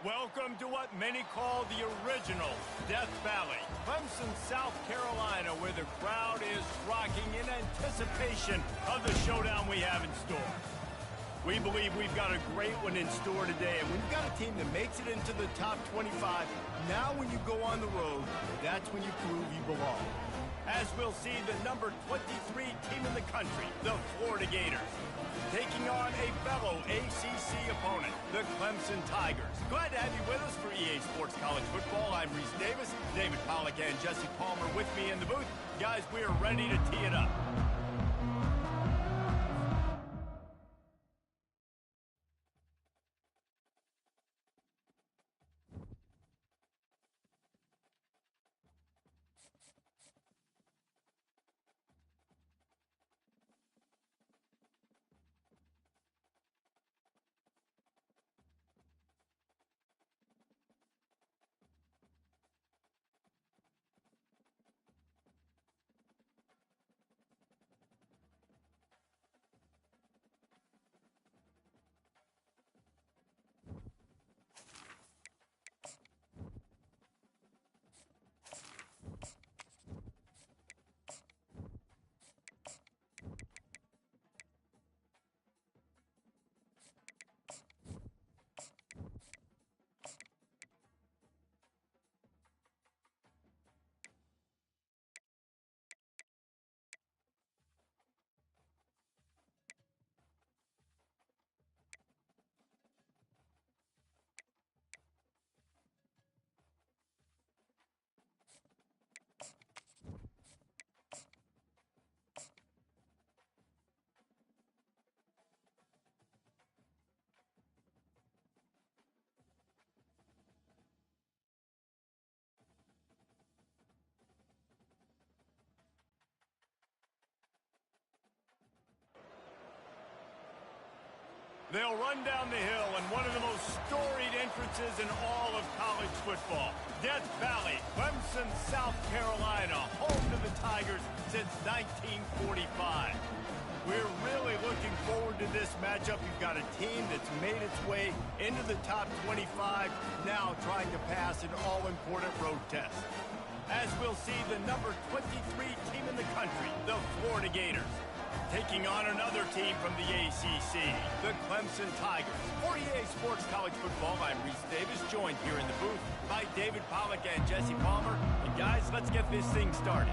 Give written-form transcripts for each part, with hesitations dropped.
Welcome to what many call the original Death Valley, Clemson, South Carolina, where the crowd is rocking in anticipation of the showdown we have in store. We believe we've got a great one in store today, and when you've got a team that makes it into the top 25, now when you go on the road, that's when you prove you belong. As we'll see, the number 23 team in the country, the Florida Gators, taking on a fellow ACC opponent, the Clemson Tigers. Glad to have you with us for EA Sports College Football. I'm Reese Davis, David Pollack and Jesse Palmer with me in the booth. Guys, we are ready to tee it up. They'll run down the hill in one of the most storied entrances in all of college football. Death Valley, Clemson, South Carolina, home to the Tigers since 1945. We're really looking forward to this matchup. You've got a team that's made its way into the top 25, now trying to pass an all-important road test. As we'll see, the number 23 team in the country, the Florida Gators, taking on another team from the ACC, the Clemson Tigers. For EA Sports College Football, I'm Reese Davis, joined here in the booth by David Pollack and Jesse Palmer. And guys, let's get this thing started.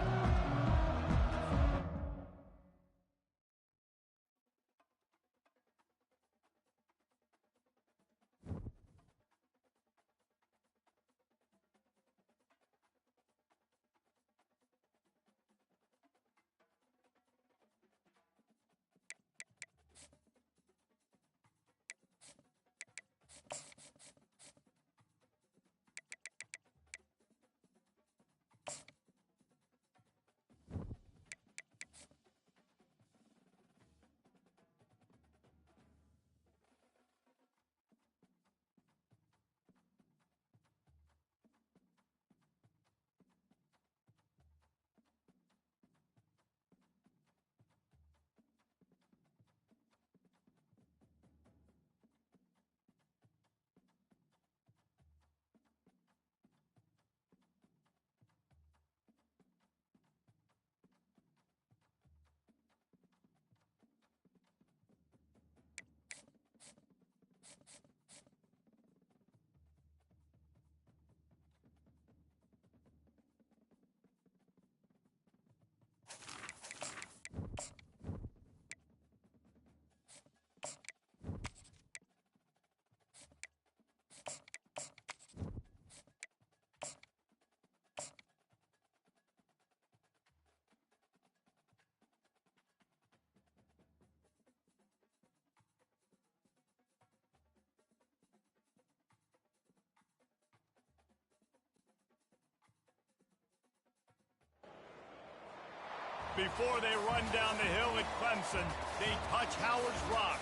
Before they run down the hill at Clemson, they touch Howard's Rock.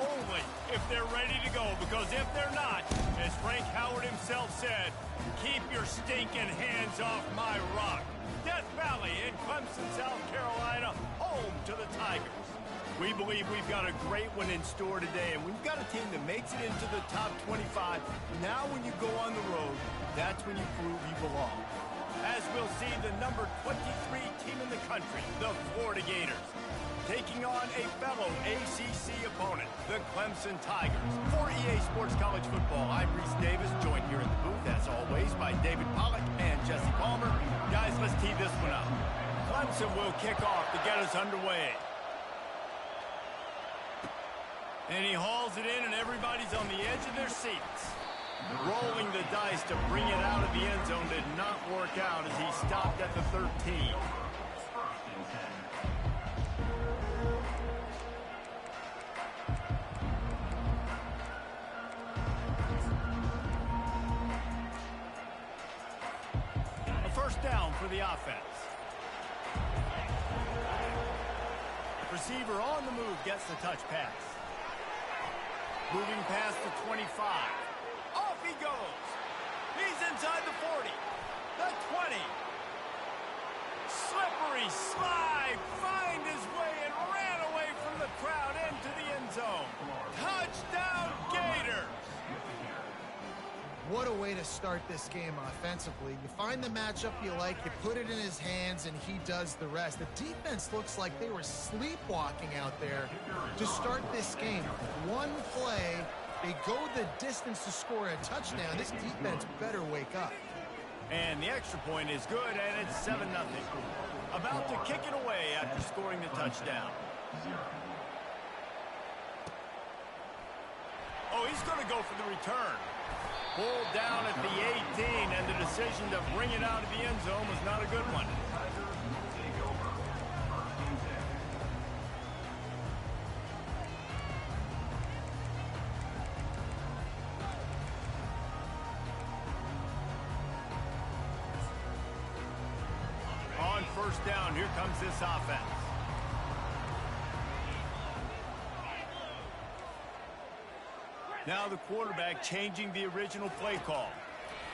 Only if they're ready to go, because if they're not, as Frank Howard himself said, keep your stinking hands off my rock. Death Valley in Clemson, South Carolina, home to the Tigers. We believe we've got a great one in store today, and we've got a team that makes it into the top 25. Now when you go on the road, that's when you prove you belong. As we'll see, the number 23 team in the country, the Florida Gators, taking on a fellow ACC opponent, the Clemson Tigers. For EA Sports College Football, I'm Reese Davis, joined here in the booth, as always, by David Pollack and Jesse Palmer. Guys, let's tee this one up. Clemson will kick off to get us underway. And he hauls it in, and everybody's on the edge of their seats. Rolling the dice to bring it out of the end zone did not work out as he stopped at the 13. A first down for the offense. Receiver on the move gets the touch pass. Moving past the 25. Off he goes. He's inside the 40. The 20. Slippery slide. Find his way and ran away from the crowd into the end zone. Touchdown Gators. What a way to start this game offensively. You find the matchup you like, you put it in his hands, and he does the rest. The defense looks like they were sleepwalking out there to start this game. One play, they go the distance to score a touchdown. This defense better wake up. And the extra point is good, and it's 7-0. About to kick it away after scoring the touchdown. Oh, he's going to go for the return. Pulled down at the 18, and the decision to bring it out of the end zone was not a good one. On first down, here comes this offense. Now the quarterback changing the original play call.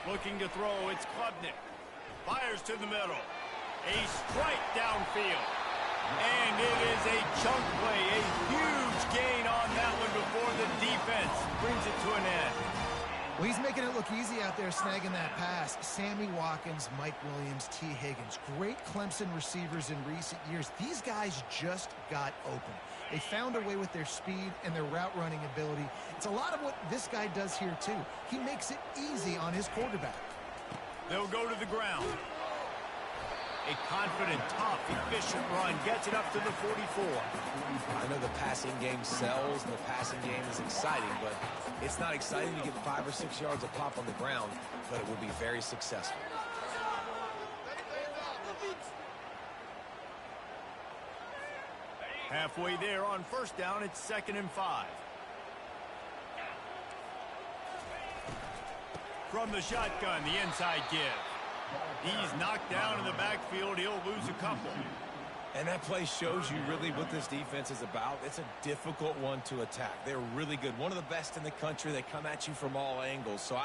Looking to throw, it's Klubnik. Fires to the middle. A strike downfield. And it is a chunk play. A huge gain on that one before the defense brings it to an end. Well, he's making it look easy out there snagging that pass. Sammy Watkins, Mike Williams, T. Higgins. Great Clemson receivers in recent years. These guys just got open. They found a way with their speed and their route running ability. It's a lot of what this guy does here, too. He makes it easy on his quarterback. They'll go to the ground. A confident, tough, efficient run gets it up to the 44. I know the passing game sells and the passing game is exciting, but it's not exciting to get 5 or 6 yards of pop on the ground, but it will be very successful. Halfway there on first down, it's 2nd and 5. From the shotgun, the inside give. He's knocked down in the backfield. He'll lose a couple. And that play shows you really what this defense is about. It's a difficult one to attack. They're really good. One of the best in the country. They come at you from all angles. So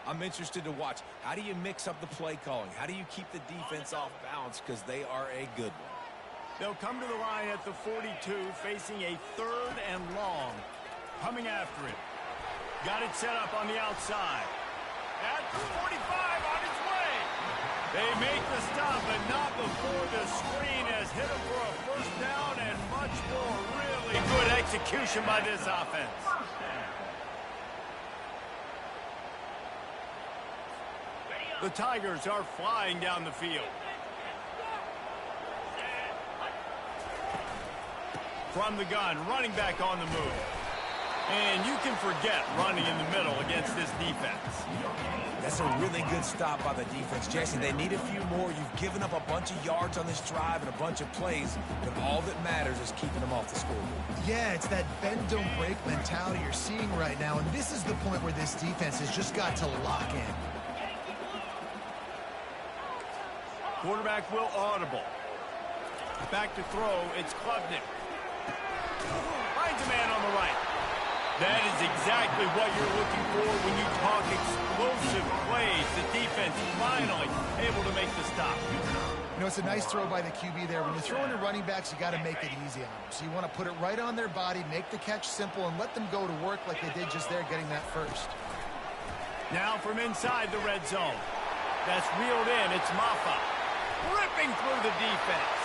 I'm interested to watch. How do you mix up the play calling? How do you keep the defense off balance? Because they are a good one. They'll come to the line at the 42, facing a 3rd and long. Coming after it. Got it set up on the outside. At the 45, on its way. They make the stop, but not before the screen has hit him for a first down and much more. Really good execution by this offense. The Tigers are flying down the field. From the gun, running back on the move. And you can forget running in the middle against this defense. That's a really good stop by the defense. Jesse, they need a few more. You've given up a bunch of yards on this drive and a bunch of plays, but all that matters is keeping them off the scoreboard. Yeah, it's that bend, don't break mentality you're seeing right now, and this is the point where this defense has just got to lock in. Quarterback will audible. Back to throw, it's Klubnik. Finds a man on the right. That is exactly what you're looking for when you talk explosive plays. The defense finally able to make the stop. You know, it's a nice throw by the QB there. When you're throwing to running backs, you got to make it easy on them. So you want to put it right on their body, make the catch simple, and let them go to work like they did just there, getting that first. Now from inside the red zone. That's reeled in. It's Maffa. Ripping through the defense.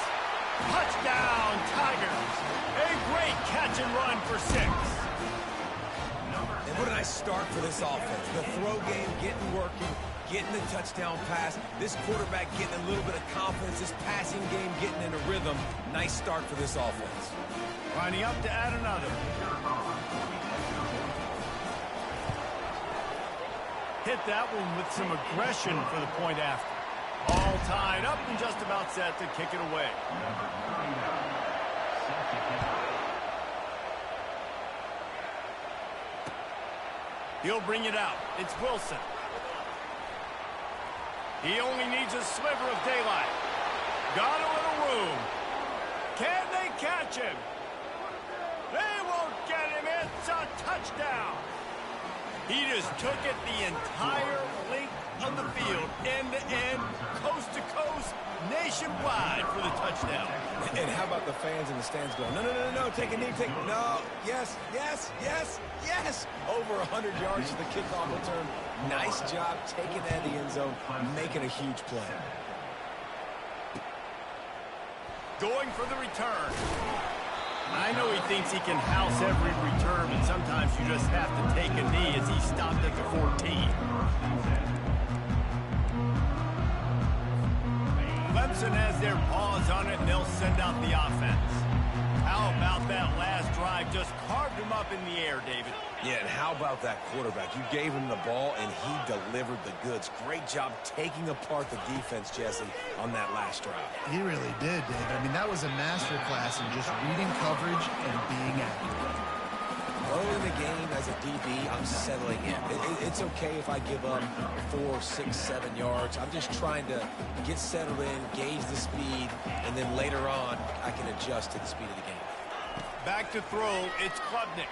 Touchdown, Tigers. A great catch and run for 6. And what a nice start for this offense. The throw game getting working, getting the touchdown pass. This quarterback getting a little bit of confidence. This passing game getting in a rhythm. Nice start for this offense. Lining up to add another. Hit that one with some aggression for the point after. All tied up and just about set to kick it away. He'll bring it out. It's Wilson. He only needs a sliver of daylight. Got a little room. Can they catch him? They won't get him. It's a touchdown. He just took it the entire length of the field, end to end, coast to coast, nationwide for the touchdown. And how about the fans in the stands going, no, no, no, no, take a knee, take, no, yes, yes, yes, yes. Over 100 yards to the kickoff return. Nice job taking that in the end zone, making a huge play. Going for the return. I know he thinks he can house every return, but sometimes you just have to take a knee as he stopped at the 14. Clemson has their paws on it, and they'll send out the offense. How about that last drive? Just carved him up in the air, David. Yeah, and how about that quarterback? You gave him the ball, and he delivered the goods. Great job taking apart the defense, Jesse, on that last drive. He really did, David. I mean, that was a masterclass in just reading coverage and being accurate. Early in the game, as a DB, I'm settling in. It's okay if I give up 4, 6, 7 yards. I'm just trying to get settled in, gauge the speed, and then later on, I can adjust to the speed of the game. Back to throw, it's Klubnik.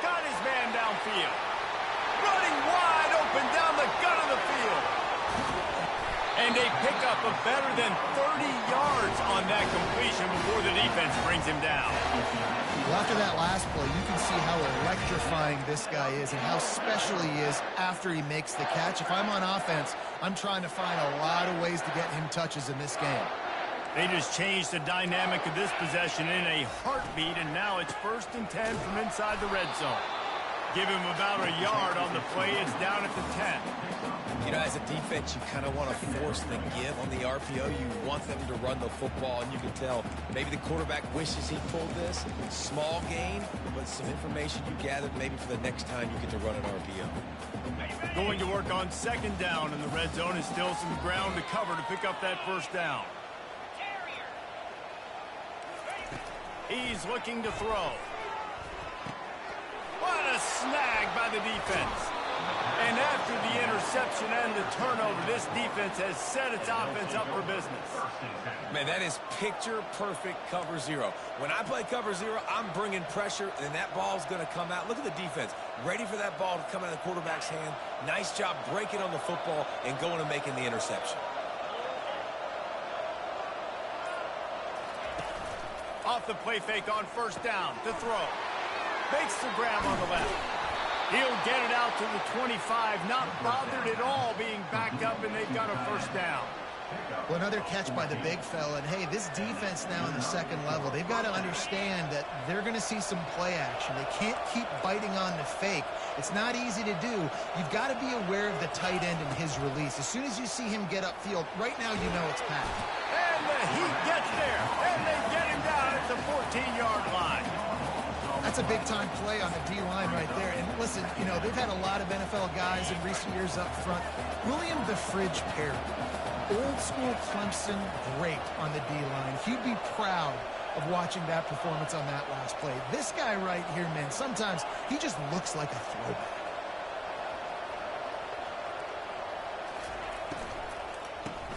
Got his man downfield. Running wide open down the gut of the field. And they pick up a better than 30 yards on that completion before the defense brings him down. Well, after that last play, you can see how electrifying this guy is and how special he is after he makes the catch. If I'm on offense, I'm trying to find a lot of ways to get him touches in this game. They just changed the dynamic of this possession in a heartbeat, and now it's 1st and 10 from inside the red zone. Give him about a yard on the play. It's down at the 10. You know, as a defense, you kind of want to force the give on the RPO. You want them to run the football, and you can tell maybe the quarterback wishes he pulled this. Small gain, but some information you gathered maybe for the next time you get to run an RPO. Going to work on 2nd down, and the red zone is still some ground to cover to pick up that 1st down. He's looking to throw. What a snag by the defense. And after the interception and the turnover, this defense has set its offense up for business. Man, that is picture-perfect cover zero. When I play cover zero, I'm bringing pressure, and that ball's going to come out. Look at the defense. Ready for that ball to come out of the quarterback's hand. Nice job breaking on the football and going and making the interception. Off the play fake on 1st down to throw. Makes the grab on the left. He'll get it out to the 25, not bothered at all being backed up, and they've got a 1st down. Well, another catch by the big fella. And, hey, this defense now in the 2nd level, they've got to understand that they're going to see some play action. They can't keep biting on the fake. It's not easy to do. You've got to be aware of the tight end and his release. As soon as you see him get upfield, right now you know it's Pat. And the Heat gets there, and they get him down at the 14-yard line. That's a big-time play on the D-line right there. And listen, you know, they've had a lot of NFL guys in recent years up front. William the Fridge Perry, old-school Clemson great on the D-line. He'd be proud of watching that performance on that last play. This guy right here, man, sometimes he just looks like a throwback.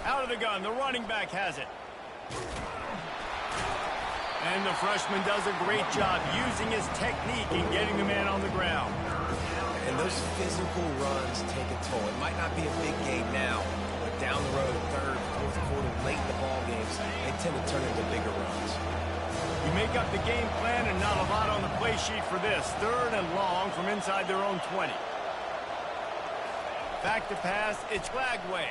Out of the gun, the running back has it. And the freshman does a great job using his technique and getting the man on the ground. And those physical runs take a toll. It might not be a big game now, but down the road, third, fourth quarter, late in the ball games, they tend to turn into bigger runs. You make up the game plan and not a lot on the play sheet for this. Third and long from inside their own 20. Back to pass, it's Glagway.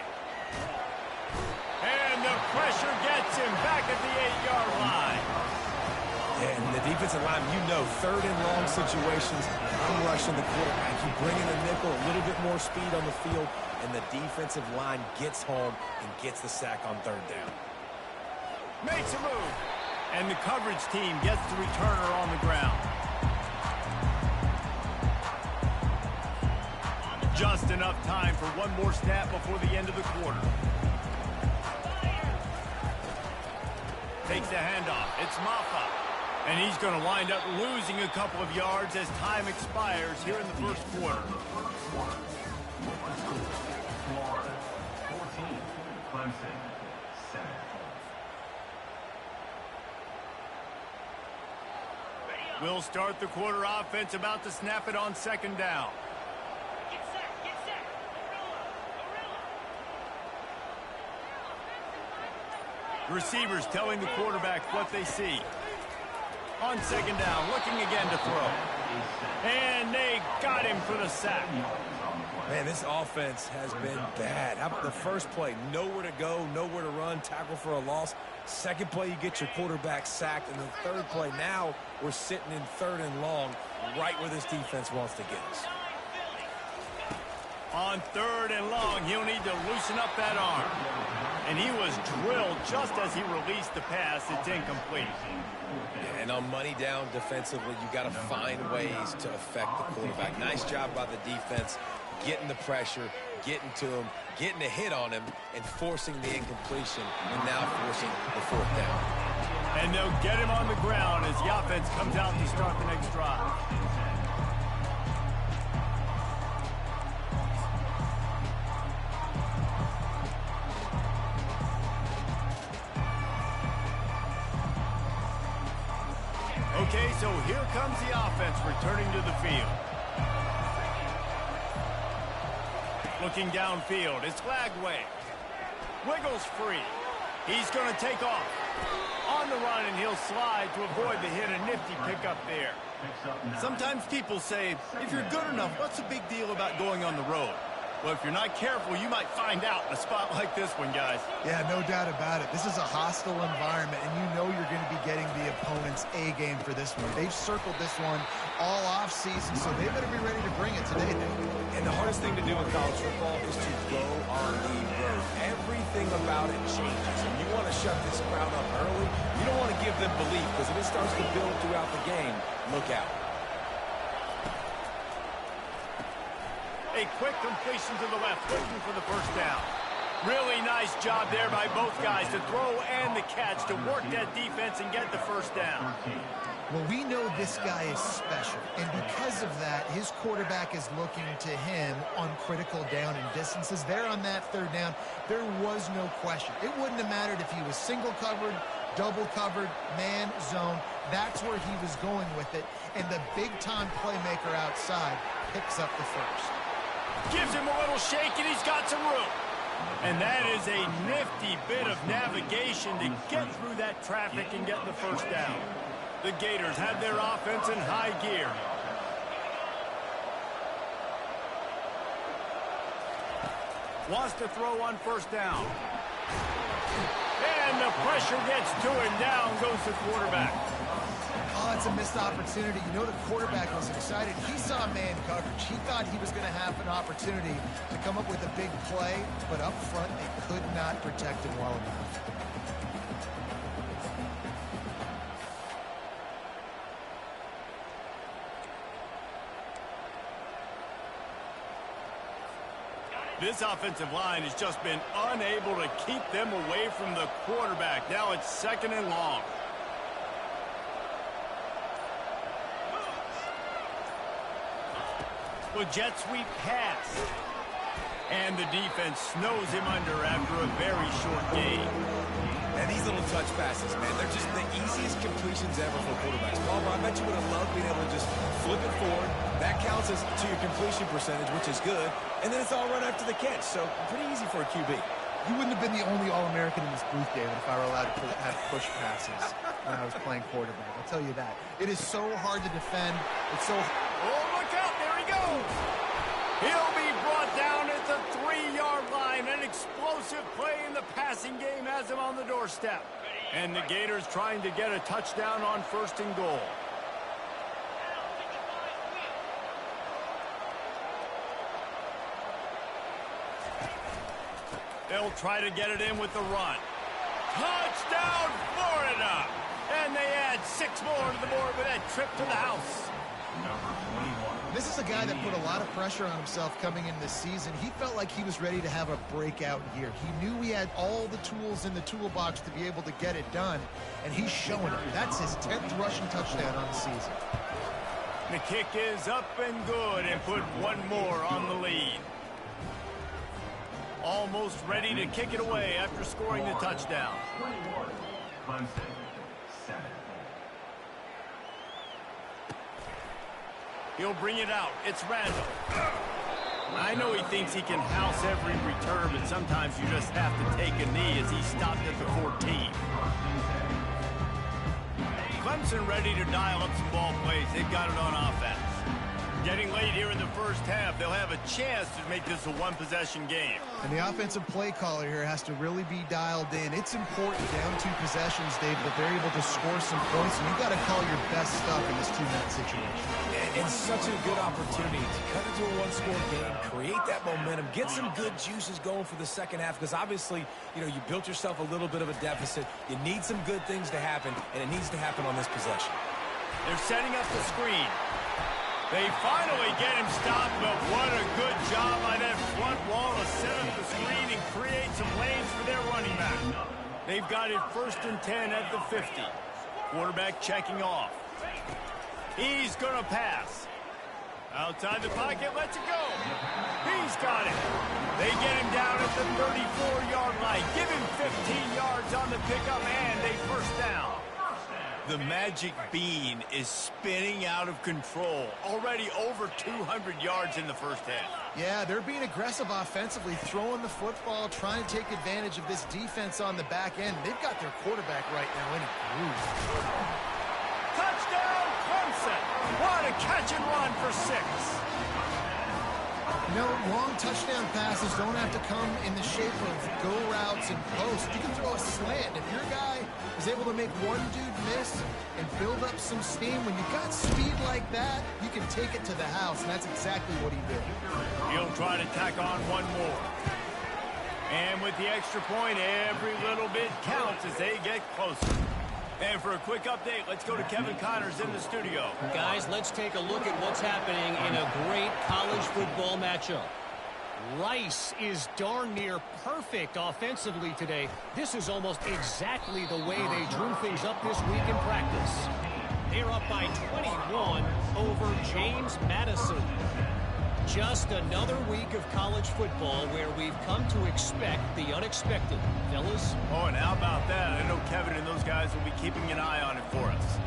And the pressure gets him back at the 8-yard line. And the defensive line, you know, third and long situations, I'm rushing the quarterback. You bring in the nickel, a little bit more speed on the field, and the defensive line gets home and gets the sack on third down. Makes a move. And the coverage team gets the returner on the ground. Just enough time for one more snap before the end of the quarter. Takes the handoff. It's Maffa. And he's going to wind up losing a couple of yards as time expires here in the first quarter. Florida, 14. Clemson, 7. We'll start the quarter offense about to snap it on second down. Get set. Receivers telling the quarterback what they see. On second down, looking again to throw. And they got him for the sack. Man, this offense has been bad. How about the first play? Nowhere to go, nowhere to run, tackle for a loss. Second play, you get your quarterback sacked. And the third play, now we're sitting in third and long, right where this defense wants to get us. On third and long, he'll need to loosen up that arm. And he was drilled just as he released the pass. It's incomplete. Yeah, and on money down defensively, you got to find ways to affect the quarterback. Nice job by the defense, getting the pressure, getting to him, getting a hit on him, and forcing the incompletion, and now forcing the fourth down. And they'll get him on the ground as the offense comes out to start the next drive. Okay, so here comes the offense returning to the field. Looking downfield, it's Glagway. Wiggles free. He's going to take off. On the run, and he'll slide to avoid the hit. A nifty pickup there. Sometimes people say, if you're good enough, what's the big deal about going on the road? Well, if you're not careful, you might find out in a spot like this one, guys. Yeah, no doubt about it. This is a hostile environment, and you know you're going to be getting the opponent's A-game for this one. They've circled this one all off-season, so they better be ready to bring it today, Nick. And the hardest thing to do in college football is to go on the road. Everything about it changes, and you want to shut this crowd up early. You don't want to give them belief, because if it starts to build throughout the game, look out. A quick completion to the left, looking for the first down. Really nice job there by both guys to throw and the catch to work that defense and get the first down. Well, we know this guy is special, and because of that, his quarterback is looking to him on critical down and distances. There on that third down, there was no question. It wouldn't have mattered if he was single covered, double covered, man, zone. That's where he was going with it, and the big-time playmaker outside picks up the first. Gives him a little shake, and he's got some room. And that is a nifty bit of navigation to get through that traffic and get the first down. The Gators have their offense in high gear. Wants to throw on first down. And the pressure gets to him. Down goes the quarterback. Oh, it's a missed opportunity. You know the quarterback was excited. He saw man coverage. He thought he was going to have an opportunity to come up with a big play, but up front, they could not protect him well enough. This offensive line has just been unable to keep them away from the quarterback. Now it's second and long. Well, jet sweep pass. And the defense snows him under after a very short gain. And these little touch passes, man, they're just the easiest completions ever for quarterbacks. Palmer, I bet you would have loved being able to just flip it forward. That counts as to your completion percentage, which is good. And then it's all run after the catch, so pretty easy for a QB. You wouldn't have been the only All-American in this booth, David, if I were allowed to have push passes when I was playing quarterback. I'll tell you that. It is so hard to defend. It's so... Oh, look out. There he goes. He'll be brought down at the 3-yard line. An explosive play in the passing game has him on the doorstep. And the Gators trying to get a touchdown on 1st and goal. They'll try to get it in with the run. Touchdown, Florida! And they add 6 more to the board with that trip to the house. Number 21. This is a guy that put a lot of pressure on himself coming in this season. He felt like he was ready to have a breakout year. He knew he had all the tools in the toolbox to be able to get it done, and he's showing it. That's his 10th rushing touchdown on the season. The kick is up and good and put 1 more on the lead. Almost ready to kick it away after scoring the touchdown. 21. Clemson, 7. He'll bring it out. It's Randall. I know he thinks he can house every return, but sometimes you just have to take a knee as he stopped at the 14. Clemson ready to dial up some ball plays. They've got it on offense. Getting late here in the first half, they'll have a chance to make this a one-possession game. And the offensive play caller here has to really be dialed in. It's important down 2 possessions, Dave, that they're able to score some points. And you've got to call your best stuff in this 2-minute situation. It's such a good opportunity to cut into a 1-score game, create that momentum, get some good juices going for the second half, because obviously, you know, you built yourself a little bit of a deficit. You need some good things to happen, and it needs to happen on this possession. They're setting up the screen. They finally get him stopped, but what a good job by that front wall to set up the screen and create some lanes for their running back. They've got it 1st and 10 at the 50. Quarterback checking off. He's going to pass. Outside the pocket, lets it go. He's got it. They get him down at the 34-yard line. Give him 15 yards on the pickup and a 1st down. The magic bean is spinning out of control. Already over 200 yards in the first half. Yeah, they're being aggressive offensively, throwing the football, trying to take advantage of this defense on the back end. They've got their quarterback right now in a groove. Touchdown, Clemson! What a catch and run for 6. You know, long touchdown passes don't have to come in the shape of go routes and posts. You can throw a slant. If your guy is able to make one dude miss and build up some steam, when you've got speed like that, you can take it to the house, and that's exactly what he did. He'll try to tack on 1 more. And with the extra point, every little bit counts as they get closer. And for a quick update, let's go to Kevin Connors in the studio. Guys, let's take a look at what's happening in a great college football matchup. Rice is darn near perfect offensively today. This is almost exactly the way they drew things up this week in practice. They're up by 21 over James Madison. Just another week of college football where we've come to expect the unexpected. Fellas? Oh, and how about that? I know Kevin and those guys will be keeping an eye on it for us.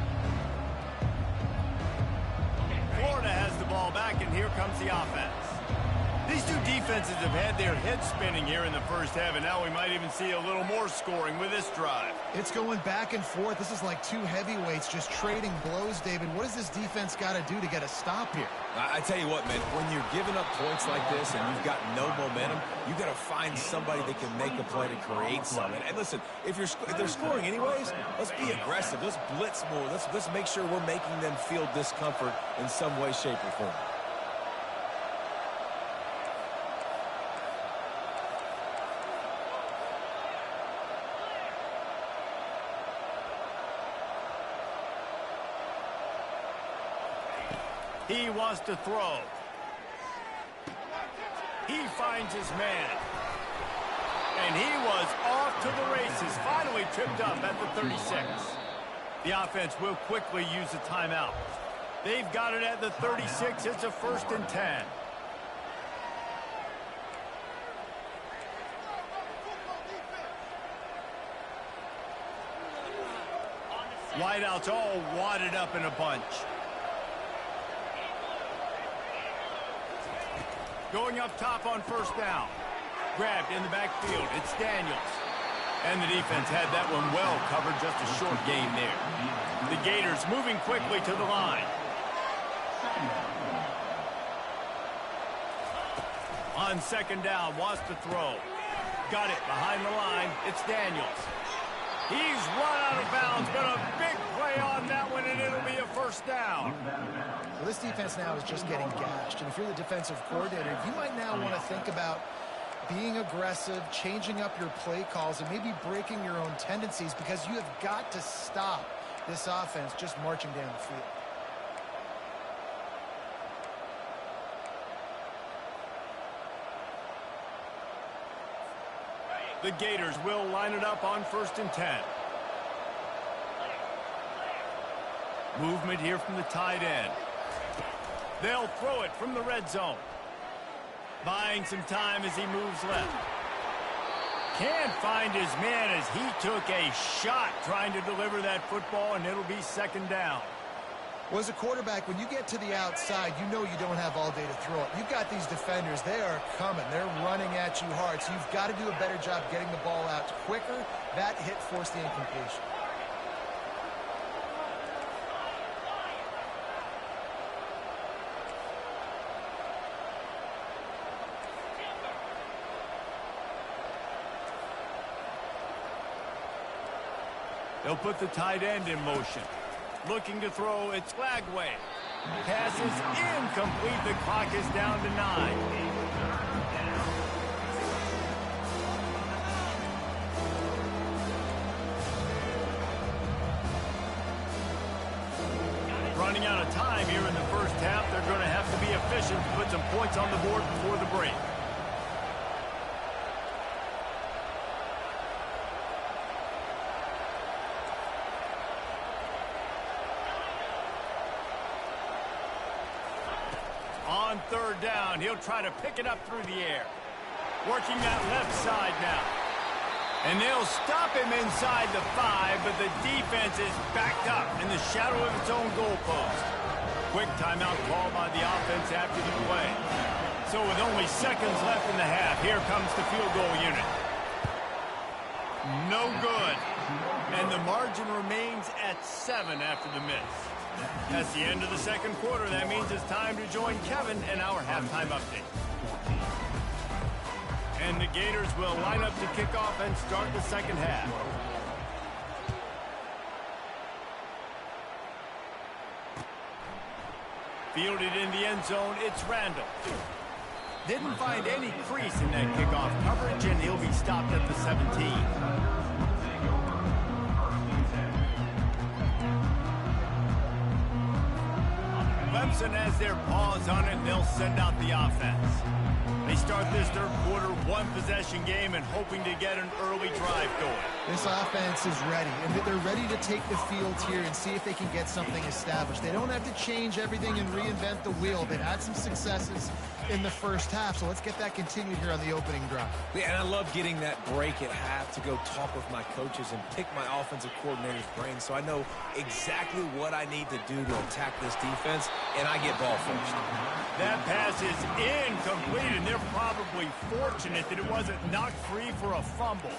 Florida has the ball back, and here comes the offense. These 2 defenses have had their heads spinning here in the first half, and now we might even see a little more scoring with this drive. It's going back and forth. This is like 2 heavyweights just trading blows, David. What does this defense got to do to get a stop here? I tell you what, man, when you're giving up points like this and you've got no momentum, you've got to find somebody that can make a play to create something. And listen, if they're scoring anyways, let's be aggressive. Let's blitz more. Let's make sure we're making them feel discomfort in some way, shape, or form. He wants to throw. He finds his man. And he was off to the races, finally tripped up at the 36. The offense will quickly use a timeout. They've got it at the 36. It's a 1st and 10. Wideouts all wadded up in a bunch. Going up top on first down. Grabbed in the backfield. It's Daniels. And the defense had that one well covered. Just a short gain there. The Gators moving quickly to the line. On second down, wants to throw. Got it behind the line. It's Daniels. He's run out of bounds, but a big play on that one, and it'll be a first down. Well, this defense now is just getting gashed. And if you're the defensive coordinator, you might now want to think about being aggressive, changing up your play calls, and maybe breaking your own tendencies, because you have got to stop this offense just marching down the field. The Gators will line it up on 1st and 10. Movement here from the tight end. They'll throw it from the red zone. Buying some time as he moves left. Can't find his man as he took a shot trying to deliver that football, and it'll be second down. Well, as a quarterback, when you get to the outside, you know you don't have all day to throw it. You've got these defenders. They are coming. They're running at you hard, so you've got to do a better job getting the ball out quicker. That hit forced the incompletion. They'll put the tight end in motion. Looking to throw, it's Flagway. Pass is incomplete. The clock is down to 9. Running out of time here in the first half. They're going to have to be efficient to put some points on the board before the break. On third down, he'll try to pick it up through the air. Working that left side now. And they'll stop him inside the 5, but the defense is backed up in the shadow of its own goalpost. Quick timeout call by the offense after the play. So with only seconds left in the half, here comes the field goal unit. No good. And the margin remains at 7 after the miss. That's the end of the second quarter. That means it's time to join Kevin in our halftime update. And the Gators will line up to kick off and start the second half. Fielded in the end zone, it's Randall. Didn't find any crease in that kickoff coverage, and he'll be stopped at the 17. Clemson has their paws on it, and they'll send out the offense. They start this third quarter one-possession game and hoping to get an early drive going. This offense is ready, and they're ready to take the field here and see if they can get something established. They don't have to change everything and reinvent the wheel. They've had some successes in the first half, so let's get that continued here on the opening drive. Yeah, and I love getting that break at half to go talk with my coaches and pick my offensive coordinator's brain so I know exactly what I need to do to attack this defense, and I get ball first. That pass is incomplete, and they're probably fortunate that it wasn't knocked free for a fumble.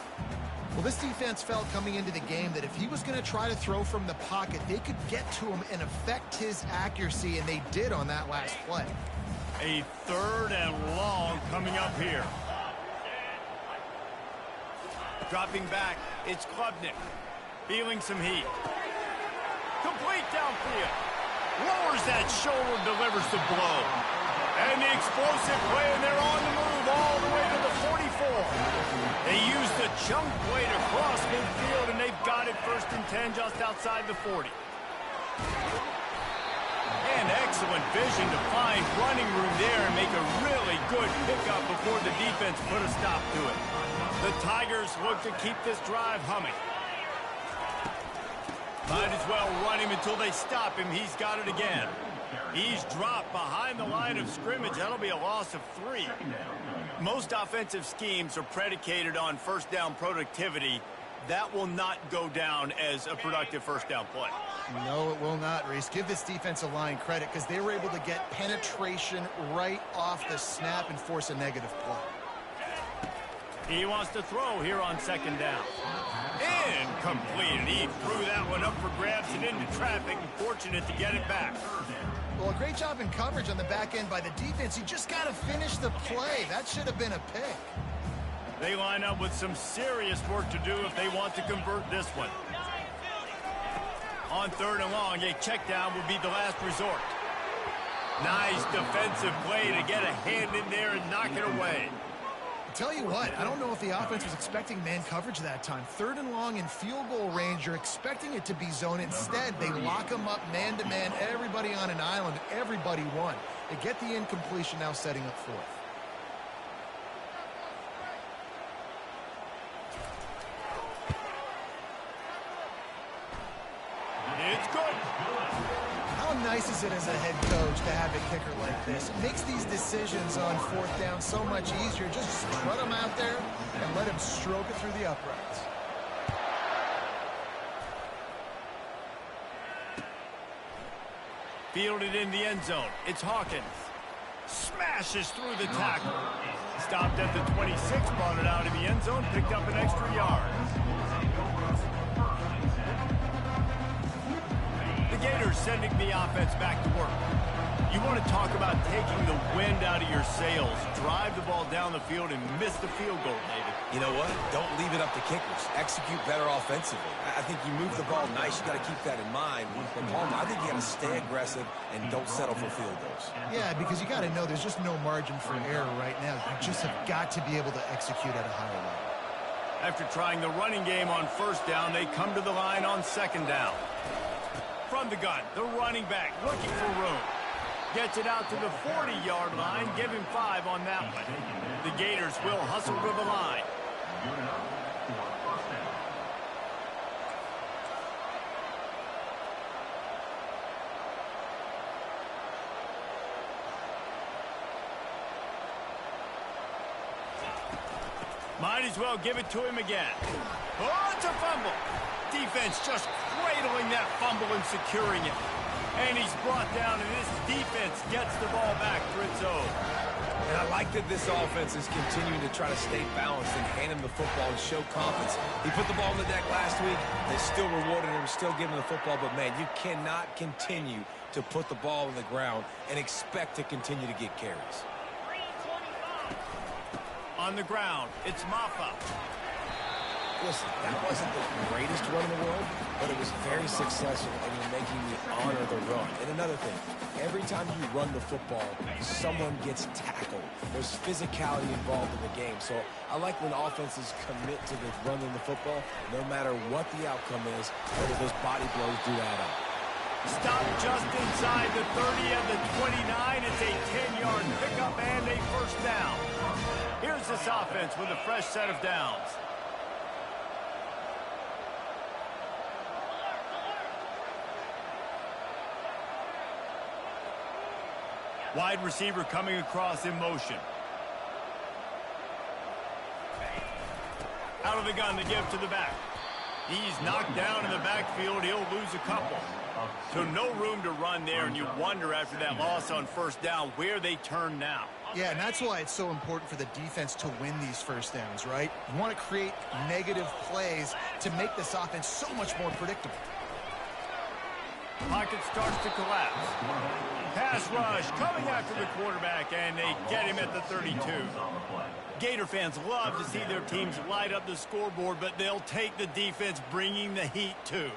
Well, this defense felt coming into the game that if he was going to try to throw from the pocket, they could get to him and affect his accuracy, and they did on that last play. A third and long coming up here. Dropping back, it's Klubnik. Feeling some heat. Complete downfield. Lowers that shoulder, delivers the blow. And the explosive play, and they're on the move all the way to the 44. They use the chunk play to cross midfield, and they've got it 1st and 10 just outside the 40. And excellent vision to find running room there and make a really good pickup before the defense put a stop to it. The Tigers look to keep this drive humming. Might as well run him until they stop him. He's got it again. He's dropped behind the line of scrimmage. That'll be a loss of 3. Most offensive schemes are predicated on first down productivity, that will not go down as a productive first down play. No, it will not, Reese. Give this defensive line credit because they were able to get penetration right off the snap and force a negative play. He wants to throw here on second down. Incomplete. He threw that one up for grabs and into traffic, and fortunate to get it back. Well, a great job in coverage on the back end by the defense. You just got to finish the play. That should have been a pick. They line up with some serious work to do if they want to convert this one. On third and long, a check down would be the last resort. Nice defensive play to get a hand in there and knock it away. Tell you what, I don't know if the offense was expecting man coverage that time. Third and long in field goal range, you're expecting it to be zone. Instead, they lock them up man-to-man, everybody on an island, everybody won. They get the incompletion, now setting up fourth. It's good. How nice is it as a head coach to have a kicker like this? It makes these decisions on fourth down so much easier. Just strut him out there and let him stroke it through the uprights. Fielded in the end zone. It's Hawkins. Smashes through the tackle. Stopped at the 26, brought it out in the end zone, picked up an extra yard. The Gators sending the offense back to work. You want to talk about taking the wind out of your sails. Drive the ball down the field and miss the field goal, David. You know what? Don't leave it up to kickers. Execute better offensively. I think you move the ball nice. You got to keep that in mind. But Palmer, I think you got to stay aggressive and don't settle for field goals. Yeah, because you got to know there's just no margin for error right now. You just have got to be able to execute at a higher level. After trying the running game on first down, they come to the line on second down. From the gun, the running back looking for room. Gets it out to the 40-yard line. Give him 5 on that one. The Gators will hustle to the line. Might as well give it to him again. Oh, it's a fumble. Defense just cradling that fumble and securing it. And he's brought down, and this defense gets the ball back for its own. And I like that this offense is continuing to try to stay balanced and hand him the football and show confidence. He put the ball on the deck last week. They still rewarded him, still giving him the football. But, man, you cannot continue to put the ball on the ground and expect to continue to get carries. On the ground, it's Maffa. Listen, that wasn't the greatest run in the world, but it was very successful, and you're making me honor the run. And another thing, every time you run the football, someone gets tackled. There's physicality involved in the game. So I like when offenses commit to the running the football, no matter what the outcome is, whether those body blows do that up. Stop just inside the 30 of the 29. It's a 10-yard pickup and a first down. Here's this offense with a fresh set of downs. Wide receiver coming across in motion. Out of the gun to give to the back. He's knocked down in the backfield. He'll lose a couple. So no room to run there, and you wonder after that loss on first down where they turn now. Yeah, and that's why it's so important for the defense to win these first downs, right? You want to create negative plays to make this offense so much more predictable. Pocket starts to collapse. Pass rush coming after the quarterback, and they get him at the 32. Gator fans love to see their teams light up the scoreboard, but they'll take the defense bringing the heat too.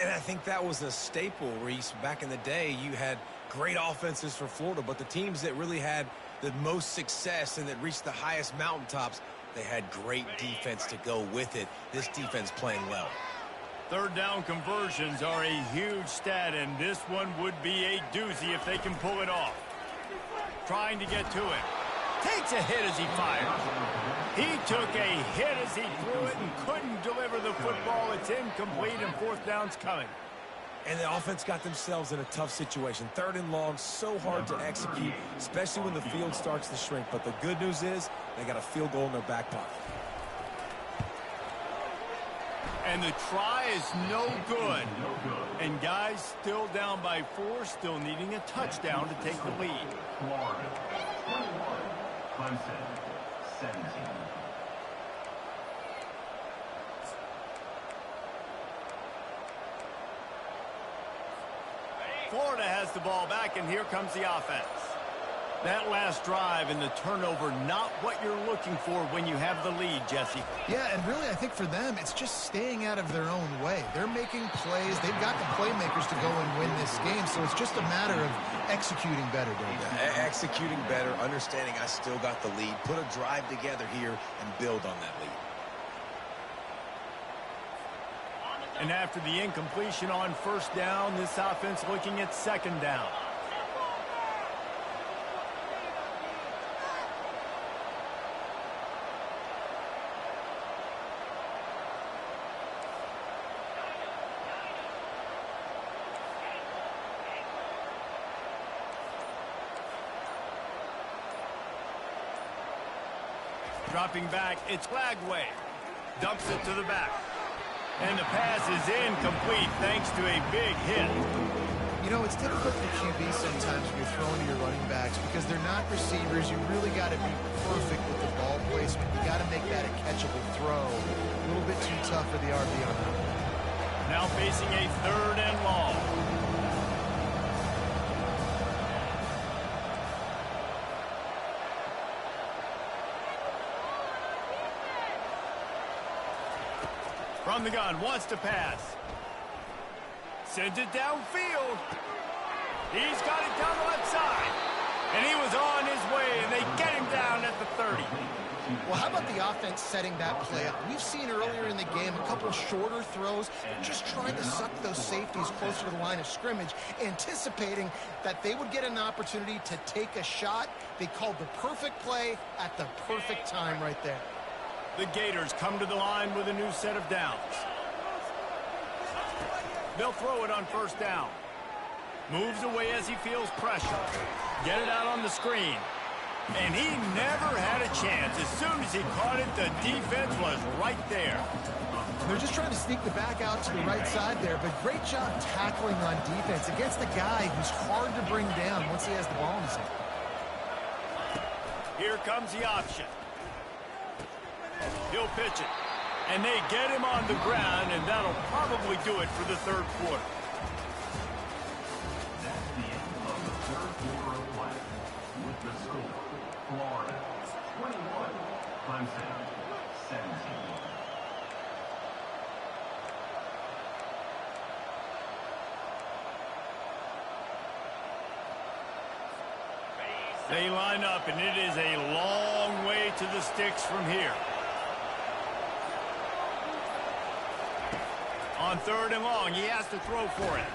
And I think that was a staple, Reese. Back in the day, you had great offenses for Florida, but the teams that really had the most success and that reached the highest mountaintops, they had great defense to go with it. This defense playing well. Third down conversions are a huge stat, and this one would be a doozy if they can pull it off. Trying to get to it. Takes a hit as he fires. He took a hit as he threw it and couldn't deliver the football. It's incomplete, and fourth down's coming. And the offense got themselves in a tough situation. Third and long, so hard to execute, especially when the field starts to shrink. But the good news is they got a field goal in their back pocket. And the try is no good. And guys still down by 4, still needing a touchdown to take the lead. Florida 21, Clemson 17. Florida has the ball back, and here comes the offense. That last drive and the turnover, not what you're looking for when you have the lead, Jesse. Yeah, and really, I think for them, it's just staying out of their own way. They're making plays. They've got the playmakers to go and win this game, so it's just a matter of executing better, don't they? Executing better, understanding I still got the lead, put a drive together here, and build on that lead. And after the incompletion on first down, this offense looking at second down. Dropping back, it's Flagway. Dumps it to the back. And the pass is incomplete thanks to a big hit. You know, it's difficult for QB sometimes when you're throwing to your running backs because they're not receivers. You really got to be perfect with the ball placement. You got to make that a catchable throw. A little bit too tough for the RB on that one. Now facing a 3rd and long. From the gun, wants to pass. Sends it downfield. He's got it down the left side. And he was on his way, and they get him down at the 30. Well, how about the offense setting that play up? We've seen earlier in the game a couple shorter throws, just trying to suck those safeties closer to the line of scrimmage, anticipating that they would get an opportunity to take a shot. They called the perfect play at the perfect time right there. The Gators come to the line with a new set of downs. They'll throw it on first down. Moves away as he feels pressure. Get it out on the screen. And he never had a chance. As soon as he caught it, the defense was right there. They're just trying to sneak the back out to the right side there, but great job tackling on defense against a guy who's hard to bring down once he has the ball in his hand. Here comes the option. He'll pitch it. And they get him on the ground, and that'll probably do it for the 3rd quarter. That's the end of the 3rd quarter of play. With the score, Florida 21, Clemson 17. They line up, and it is a long way to the sticks from here. On 3rd and long, he has to throw for it.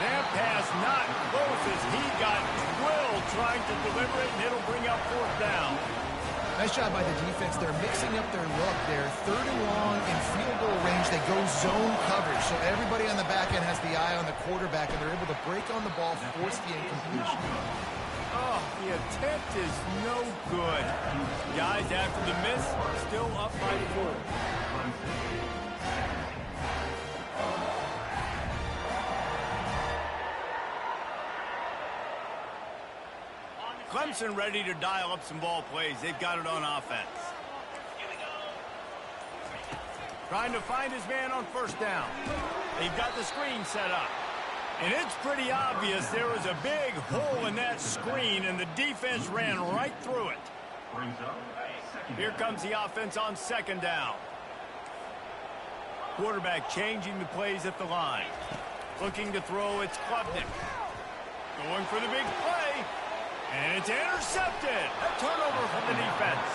That pass not close as he got drilled trying to deliver it, and it'll bring up 4th down. Nice job by the defense. They're mixing up their look. They're 3rd and long in field goal range. They go zone coverage, so everybody on the back end has the eye on the quarterback, and they're able to break on the ball, force the incompletion. Oh, the attempt is no good. Guys, after the miss, still up by 4. Clemson ready to dial up some ball plays. They've got it on offense. Trying to find his man on first down. They've got the screen set up. And it's pretty obvious there was a big hole in that screen, and the defense ran right through it. Here comes the offense on 2nd down. Quarterback changing the plays at the line. Looking to throw, it's Klubnik. Going for the big play. And it's intercepted. A turnover from the defense.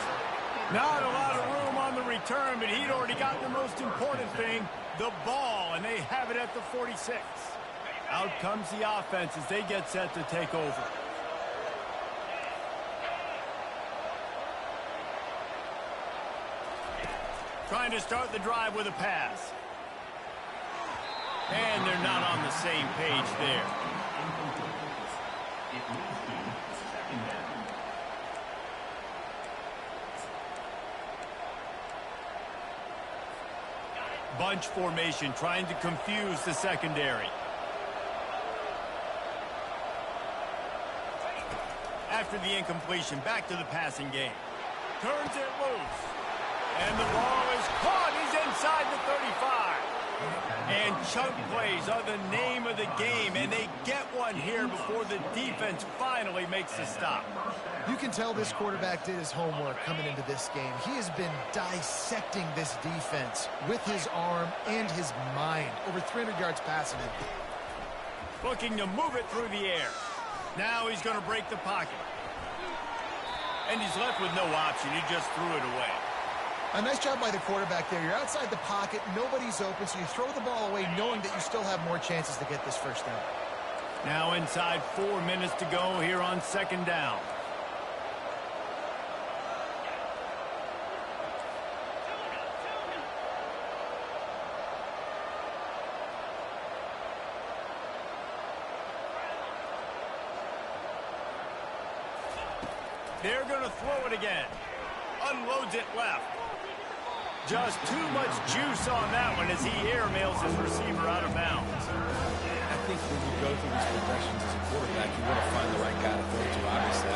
Not a lot of room on the return, but he'd already got the most important thing, the ball, and they have it at the 46. Out comes the offense as they get set to take over. Trying to start the drive with a pass. And they're not on the same page there. Bunch formation, trying to confuse the secondary. After the incompletion, back to the passing game. Turns it loose. And the ball is caught. He's inside the 35. And chunk plays are the name of the game, and they get one here before the defense finally makes the stop. You can tell this quarterback did his homework coming into this game. He has been dissecting this defense with his arm and his mind. Over 300 yards passing him. Looking to move it through the air. Now he's going to break the pocket. And he's left with no option. He just threw it away. A nice job by the quarterback there. You're outside the pocket. Nobody's open, so you throw the ball away knowing that you still have more chances to get this first down. Now inside 4 minutes to go here on second down. They're going to throw it again. Unloads it left. Just too much juice on that one as he airmails his receiver out of bounds. I think when you go through these progressions as a quarterback, you want to find the right guy to throw to, obviously.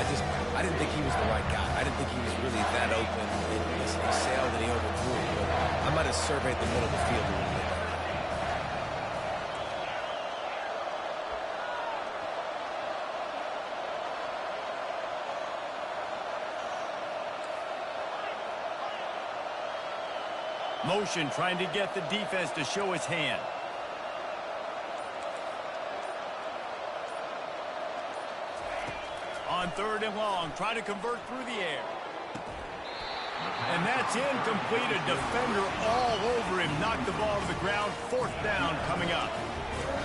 I didn't think he was the right guy. I didn't think he was really that open. He sailed and he overthrew it, but I might have surveyed the middle of the field a little bit. Motion trying to get the defense to show his hand. On third and long, trying to convert through the air. And that's incomplete. A defender all over him. Knocked the ball to the ground. Fourth down coming up.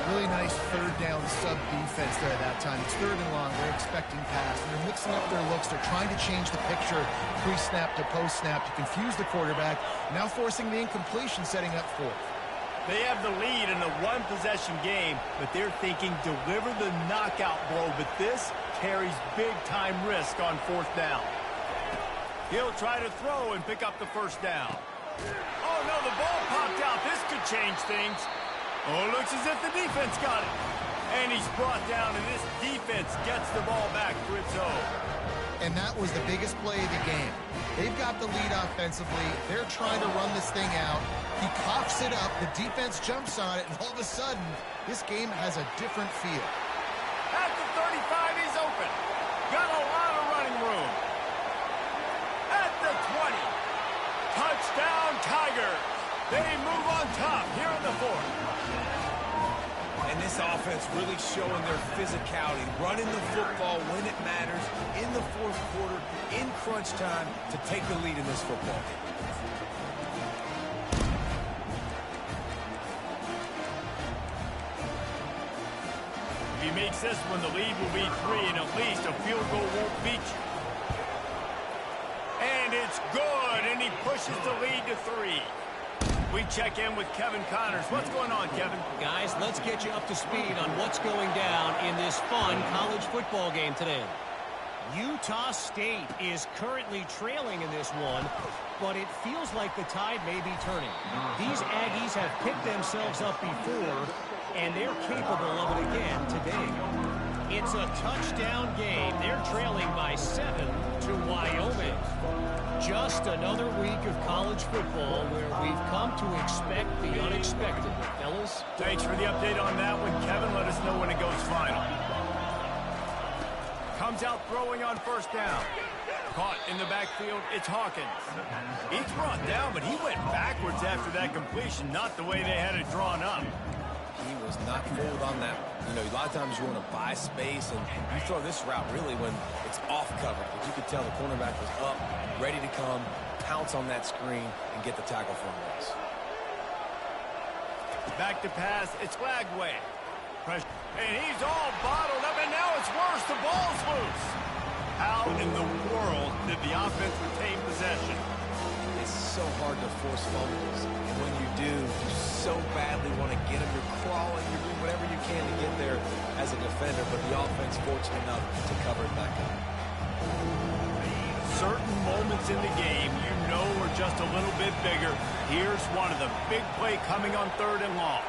Really nice third down sub defense there at that time. It's third and long. They're expecting pass. And they're mixing up their looks. They're trying to change the picture pre-snap to post-snap to confuse the quarterback. Now forcing the incompletion, setting up fourth. They have the lead in a one-possession game, but they're thinking deliver the knockout blow. But this carries big-time risk on fourth down. He'll try to throw and pick up the first down. Oh, no, the ball popped out. This could change things. Oh, looks as if the defense got it. And he's brought down, and this defense gets the ball back for its own. And that was the biggest play of the game. They've got the lead offensively. They're trying to run this thing out. He coughs it up. The defense jumps on it, and all of a sudden, this game has a different feel. At the 35, he's open. Got a lot of running room. At the 20. Touchdown, Tigers. They move on top here in the fourth. And this offense really showing their physicality, running the football when it matters, in the fourth quarter, in crunch time, to take the lead in this football game. If he makes this one, the lead will be 3, and at least a field goal won't beat you. And it's good, and he pushes the lead to 3. We check in with Kevin Connors. What's going on, Kevin? Guys, let's get you up to speed on what's going down in this fun college football game today. Utah State is currently trailing in this one, but it feels like the tide may be turning. These Aggies have picked themselves up before, and they're capable of it again today. It's a touchdown game. They're trailing by 7 to Wyoming. Just another week of college football where we've come to expect the unexpected. Fellas? Thanks for the update on that one, Kevin. Let us know when it goes final. Comes out throwing on first down. Caught in the backfield, it's Hawkins. He's brought down, but he went backwards after that completion, not the way they had it drawn up. He was not fooled on that. You know, a lot of times you want to buy space, and you throw this route really when it's off cover. But you could tell the cornerback was up, ready to come, pounce on that screen, and get the tackle for a miss. Back to pass, it's Lagway. Pressure. And he's all bottled up, and now it's worse. The ball's loose. How in the world did the offense retain possession? It's so hard to force fumbles, and when you do, you so badly want to get them. You're crawling, you're doing whatever you can to get there as a defender, but the offense fortunate enough to cover it back up. Certain moments in the game you know are just a little bit bigger. Here's one of them. Big play coming on 3rd and long.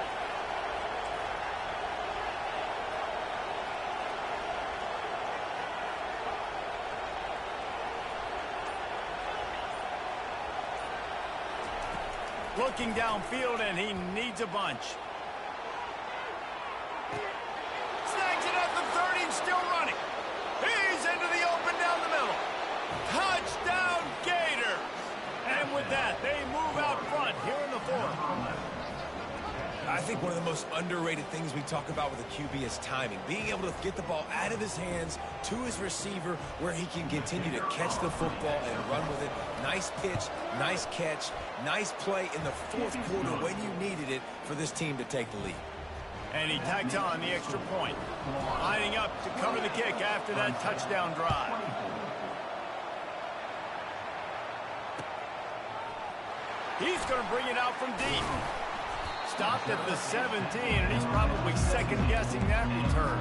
Looking downfield, and he needs a bunch. Snags it at the 30, and still running. He's into the open down the middle. Touchdown, Gator! And with that, they move out front here in the 4th. I think one of the most underrated things we talk about with a QB is timing. Being able to get the ball out of his hands to his receiver where he can continue to catch the football and run with it. Nice pitch, nice catch, nice play in the 4th quarter when you needed it for this team to take the lead. And he tacks on the extra point. Lining up to cover the kick after that touchdown drive. He's going to bring it out from deep. Stopped at the 17, and he's probably second-guessing that return.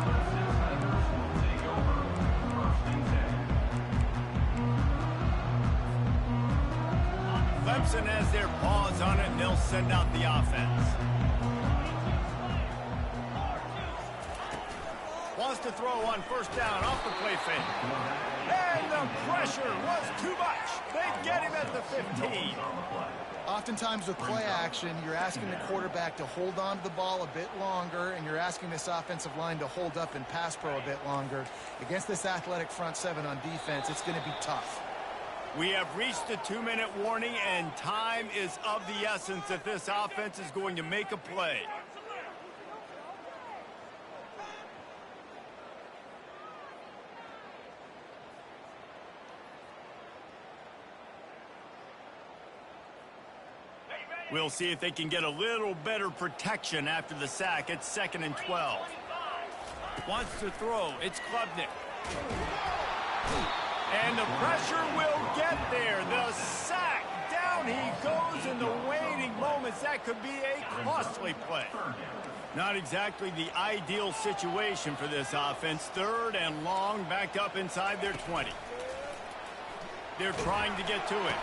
Clemson has their paws on it, and they'll send out the offense. Wants to throw on 1st down off the play fake. And the pressure was too much. They get him at the 15. Oftentimes with play action, you're asking the quarterback to hold on to the ball a bit longer, and you're asking this offensive line to hold up in pass pro a bit longer. Against this athletic front 7 on defense, it's going to be tough. We have reached the 2-minute warning, and time is of the essence if this offense is going to make a play. We'll see if they can get a little better protection after the sack. It's 2nd and 12. Wants to throw. It's Klubnik. And the pressure will get there. The sack. Down he goes in the waning moments. That could be a costly play. Not exactly the ideal situation for this offense. 3rd and long, backed up inside their 20. They're trying to get to it.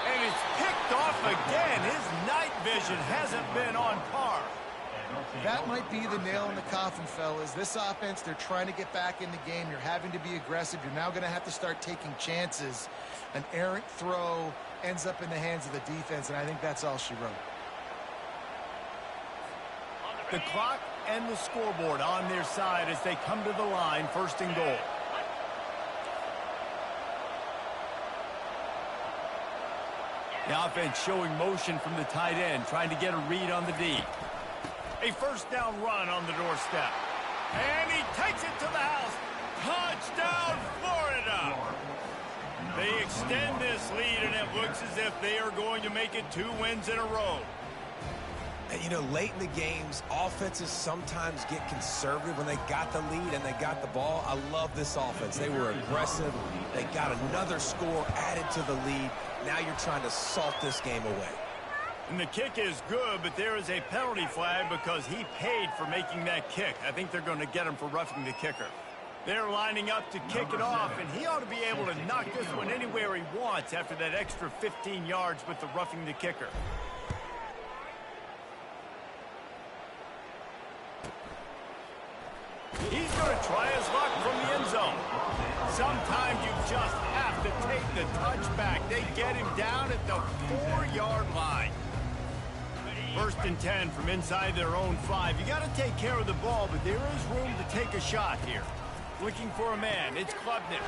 And it's picked off again. His night vision hasn't been on par. That might be the nail in the coffin, fellas. This offense, they're trying to get back in the game. You're having to be aggressive. You're now going to have to start taking chances. An errant throw ends up in the hands of the defense, and I think that's all she wrote. The clock and the scoreboard on their side as they come to the line, 1st and goal. The offense showing motion from the tight end, trying to get a read on the D. A 1st down run on the doorstep. And he takes it to the house. Touchdown, Florida! They extend this lead, and it looks as if they are going to make it 2 wins in a row. And, you know, late in the games, offenses sometimes get conservative when they got the lead and they got the ball. I love this offense. They were aggressive. They got another score added to the lead. Now you're trying to salt this game away. And the kick is good, but there is a penalty flag because he paid for making that kick. I think they're going to get him for roughing the kicker. They're lining up to kick it off, and he ought to be able to knock this one anywhere he wants after that extra 15 yards with the roughing the kicker. He's going to try his luck from the end zone. Sometimes you just have to take the touchback. They get him down at the 4-yard line. 1st and 10 from inside their own 5. You got to take care of the ball, but there is room to take a shot here. Looking for a man. It's Klubnik.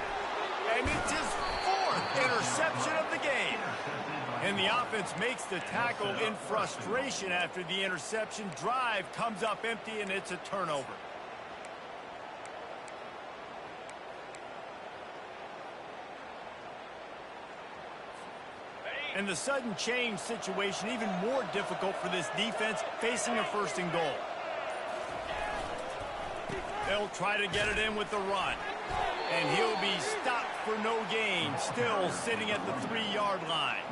And it's his 4th interception of the game. And the offense makes the tackle in frustration after the interception. Drive comes up empty, and it's a turnover. And the sudden change situation even more difficult for this defense facing a 1st and goal. They'll try to get it in with the run. And he'll be stopped for no gain, still sitting at the 3-yard line.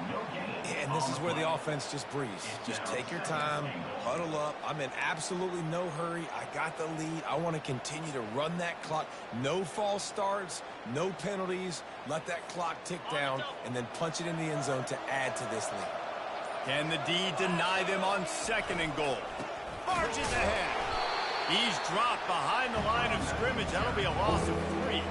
And this is where the offense just breathes. Just take your time, huddle up. I'm in absolutely no hurry. I got the lead. I want to continue to run that clock. No false starts, no penalties. Let that clock tick down and then punch it in the end zone to add to this lead. Can the D deny them on 2nd and goal? Marches ahead. He's dropped behind the line of scrimmage. That'll be a loss of 3.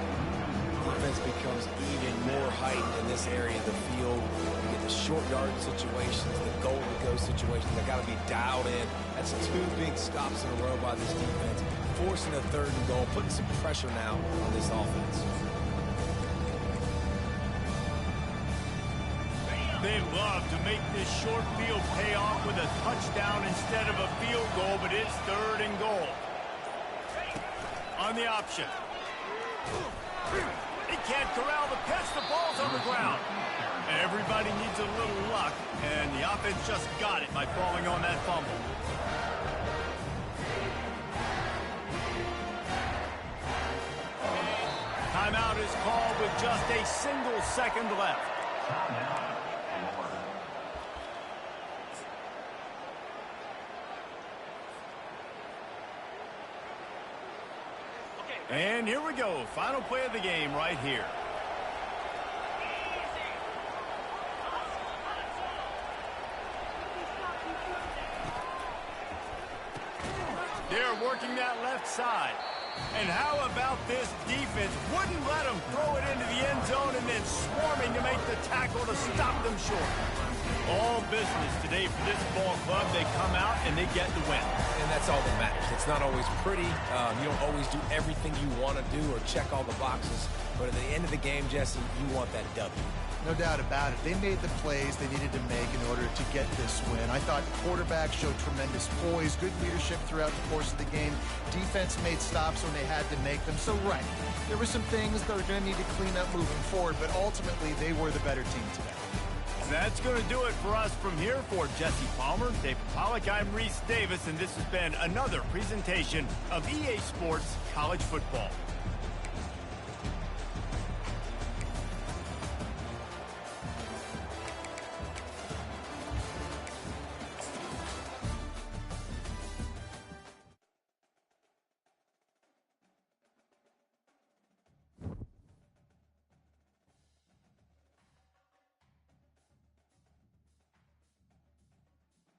Defense becomes even more heightened in this area of the field. You get the short yard situations, the goal to go situations. They got to be dialed in. That's 2 big stops in a row by this defense, forcing a 3rd and goal, putting some pressure now on this offense. They love to make this short field pay off with a touchdown instead of a field goal, but it's 3rd and goal. On the option. He can't corral the pitch. The ball's on the ground. Everybody needs a little luck, and the offense just got it by falling on that fumble. Timeout is called with just a single second left. And here we go. Final play of the game right here. They're working that left side. And how about this defense? Wouldn't let them throw it into the end zone and then swarming to make the tackle to stop them short. All business today for this ball club. They come out and they get the win. And that's all that matters. It's not always pretty. You don't always do everything you want to do or check all the boxes. But at the end of the game, Jesse, you want that W. No doubt about it. They made the plays they needed to make in order to get this win. I thought the quarterback showed tremendous poise, good leadership throughout the course of the game. Defense made stops when they had to make them. So, right, there were some things that are going to need to clean up moving forward, but ultimately they were the better team today. That's going to do it for us from here. For Jesse Palmer, David Pollack, I'm Reese Davis, and this has been another presentation of EA Sports College Football.